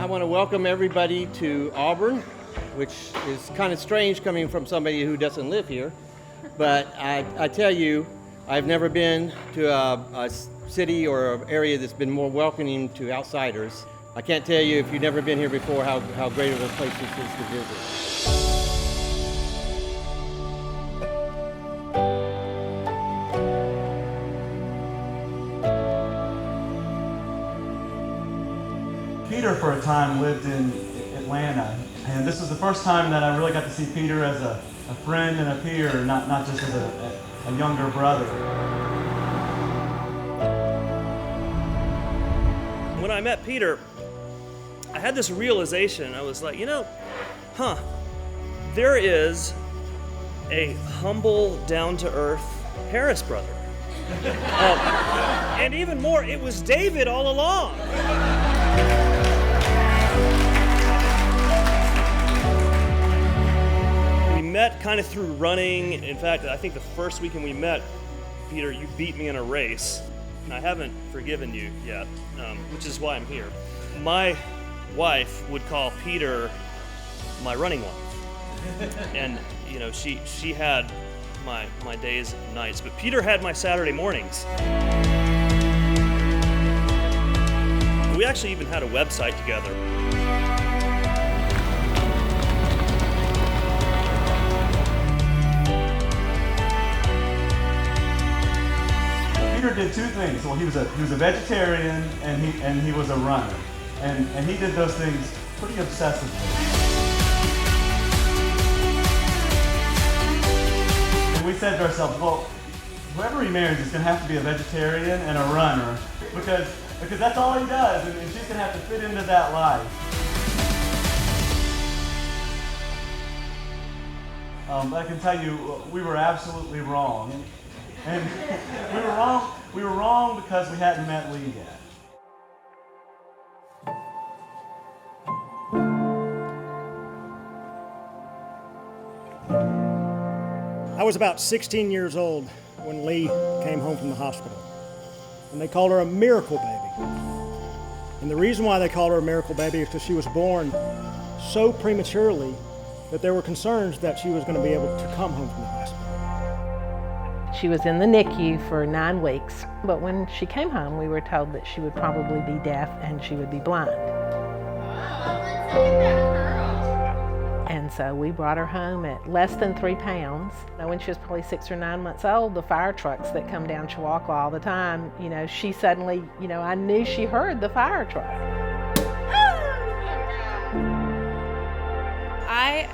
I want to welcome everybody to Auburn, which is kind of strange coming from somebody who doesn't live here. But I tell you, I've never been to a city or an area that's been more welcoming to outsiders. I can't tell you, if you've never been here before, how great of a place this is to visit. Peter, for a time, lived in Atlanta, and this was the first time that I really got to see Peter as a friend and a peer, not just as a younger brother. When I met Peter, I had this realization. I was like, there is a humble, down-to-earth Harris brother. And even more, it was David all along. We met kind of through running. In fact, I think the first weekend we met, Peter, you beat me in a race. And I haven't forgiven you yet, which is why I'm here. My wife would call Peter my running wife. And, she had my days and nights, but Peter had my Saturday mornings. We actually even had a website together. Peter did two things. Well, he was a vegetarian and he was a runner, and he did those things pretty obsessively. And we said to ourselves, well, whoever he marries is going to have to be a vegetarian and a runner, because that's all he does, and she's going to have to fit into that life. But I can tell you, we were absolutely wrong. And we were wrong because we hadn't met Lee yet. I was about 16 years old when Lee came home from the hospital. And they called her a miracle baby. And the reason why they called her a miracle baby is because she was born so prematurely that there were concerns that she was going to be able to come home from the hospital. She was in the NICU for 9 weeks, but when she came home, we were told that she would probably be deaf and she would be blind. And so we brought her home at less than 3 pounds. When she was probably 6 or 9 months old, the fire trucks that come down Chihuahua all the time, she suddenly, I knew she heard the fire truck. I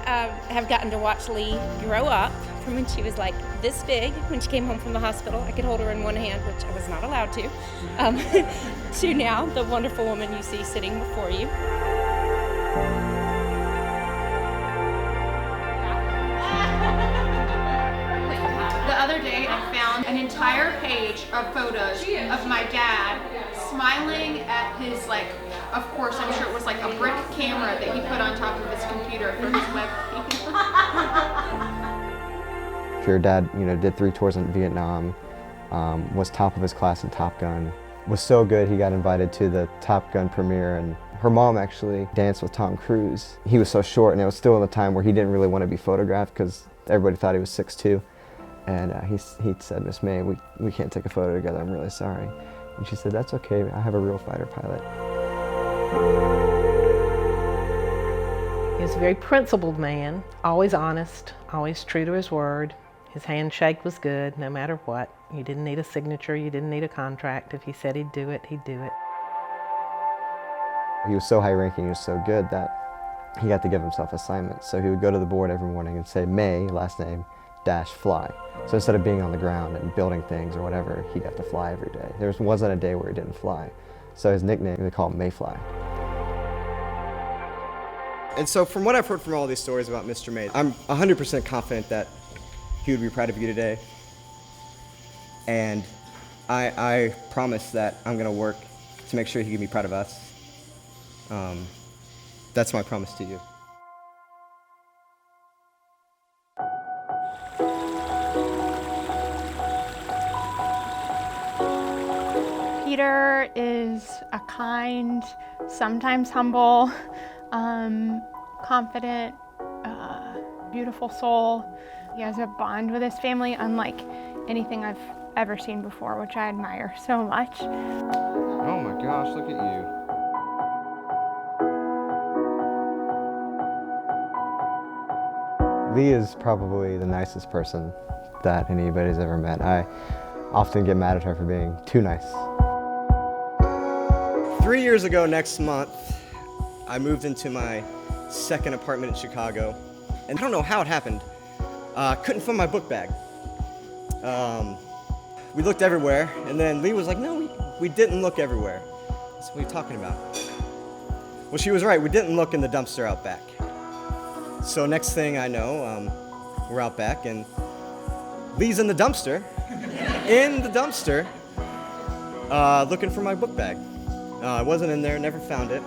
have gotten to watch Lee grow up from when she was like this big, when she came home from the hospital. I could hold her in one hand, which I was not allowed to, to now the wonderful woman you see sitting before you. The other day I found an entire page of photos of my dad smiling at his, of course I'm sure it was like a brick camera that he put on top of his computer for his webcam. Your dad, did 3 tours in Vietnam, was top of his class in Top Gun, was so good he got invited to the Top Gun premiere, and her mom actually danced with Tom Cruise. He was so short, and it was still in the time where he didn't really want to be photographed because everybody thought he was 6'2". And he said, "Miss May, we can't take a photo together, I'm really sorry." And she said, "That's okay, I have a real fighter pilot." He was a very principled man, always honest, always true to his word. His handshake was good, no matter what. You didn't need a signature, you didn't need a contract. If he said he'd do it, he'd do it. He was so high-ranking, he was so good that he got to give himself assignments. So he would go to the board every morning and say, "May, last name, dash fly." So instead of being on the ground and building things or whatever, he got to fly every day. There wasn't a day where he didn't fly. So his nickname, they call him Mayfly. And so from what I've heard from all these stories about Mr. May, I'm 100% confident that he would be proud of you today. And I promise that I'm going to work to make sure he can be proud of us. That's my promise to you. Peter is a kind, sometimes humble, confident, beautiful soul. He has a bond with his family unlike anything I've ever seen before, which I admire so much. Oh my gosh, look at you. Lee is probably the nicest person that anybody's ever met. I often get mad at her for being too nice. 3 years ago next month, I moved into my second apartment in Chicago. And I don't know how it happened. Couldn't find my book bag. We looked everywhere, and then Lee was like, no, we didn't look everywhere. So what are you talking about? Well, she was right. We didn't look in the dumpster out back. So next thing I know, we're out back, and Lee's in the dumpster, looking for my book bag. I wasn't in there, never found it.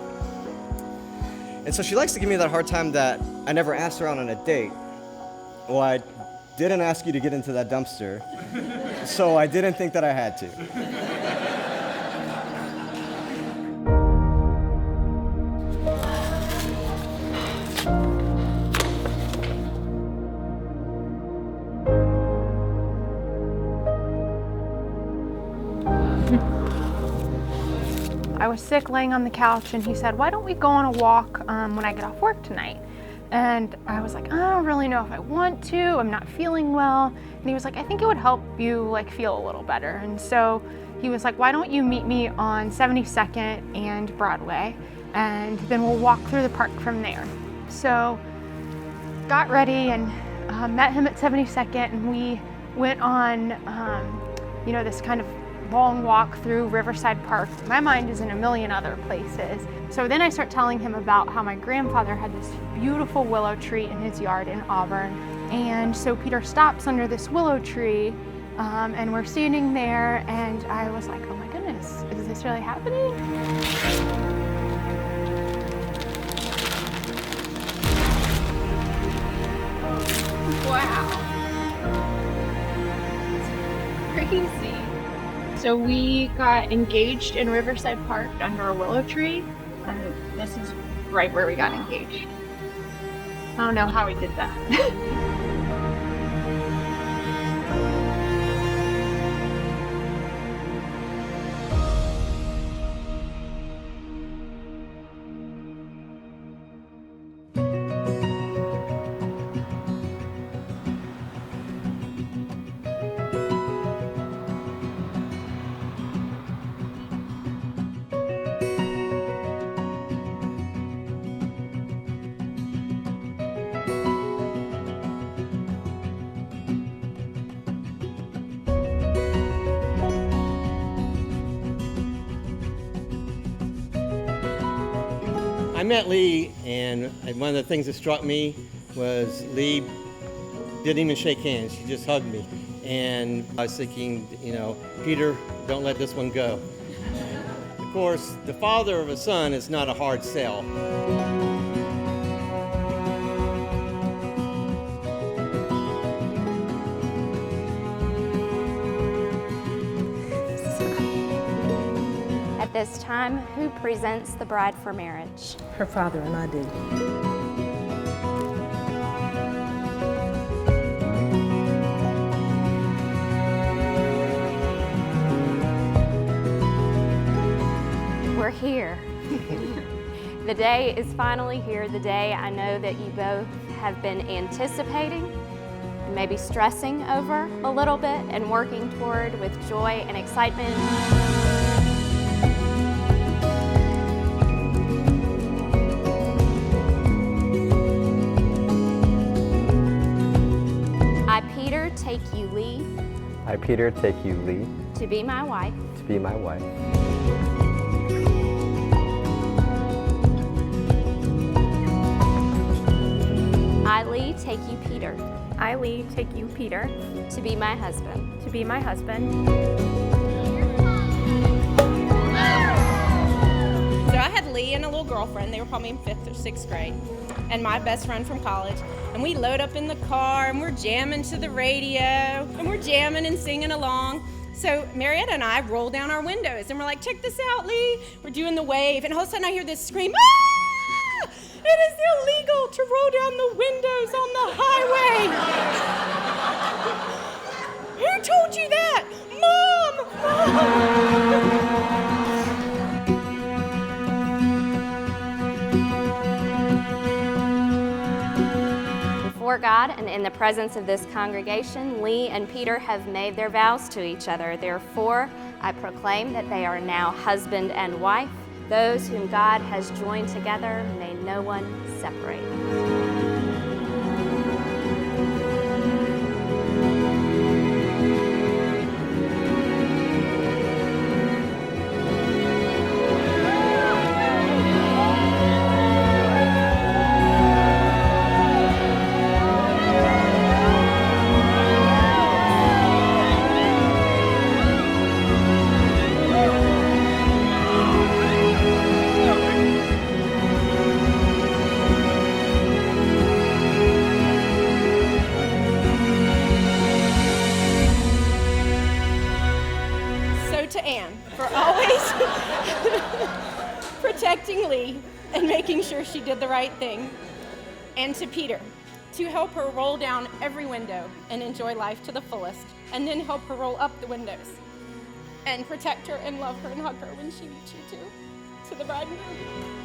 And so she likes to give me that hard time that I never asked her out on a date. Well, I didn't ask you to get into that dumpster, so I didn't think that I had to. I was sick laying on the couch and he said, why don't we go on a walk when I get off work tonight? And I was like, I don't really know if I want to, I'm not feeling well. And he was like, I think it would help you feel a little better. And so he was like, why don't you meet me on 72nd and Broadway, and then we'll walk through the park from there. So got ready and met him at 72nd, and we went on this kind of long walk through Riverside Park. My mind is in a million other places. So then I start telling him about how my grandfather had this beautiful willow tree in his yard in Auburn. And so Peter stops under this willow tree, and we're standing there, and I was like, oh my goodness, is this really happening? Wow. Crazy. So we got engaged in Riverside Park under a willow tree, and this is right where we got engaged. I don't know how we did that. I met Lee, and one of the things that struck me was Lee didn't even shake hands. She just hugged me. And I was thinking, Peter, don't let this one go. Of course, the father of a son is not a hard sell. At this time, who presents the bride for marriage? Her father and I did. We're here. The day is finally here, the day I know that you both have been anticipating, maybe stressing over a little bit, and working toward with joy and excitement. I, Peter, take you, Lee. I, Peter, take you, Lee, To be my wife. to be my wife. I, Lee, take you, Peter. I, Lee, take you, Peter, To be my husband. to be my husband. So I had Lee and a little girlfriend. They were probably in 5th or 6th grade. And my best friend from college. And we load up in the car and we're jamming to the radio. And we're jamming and singing along. So Marietta and I roll down our windows and we're like, check this out, Lee. We're doing the wave, and all of a sudden I hear this scream, ah! It is illegal to roll down the windows on the highway. Who told you that? Mom! Before God and in the presence of this congregation, Lee and Peter have made their vows to each other. Therefore, I proclaim that they are now husband and wife. Those whom God has joined together, may no one separate. For always protecting Lee and making sure she did the right thing. And to Peter, to help her roll down every window and enjoy life to the fullest, and then help her roll up the windows and protect her and love her and hug her when she needs you to the bride and groom.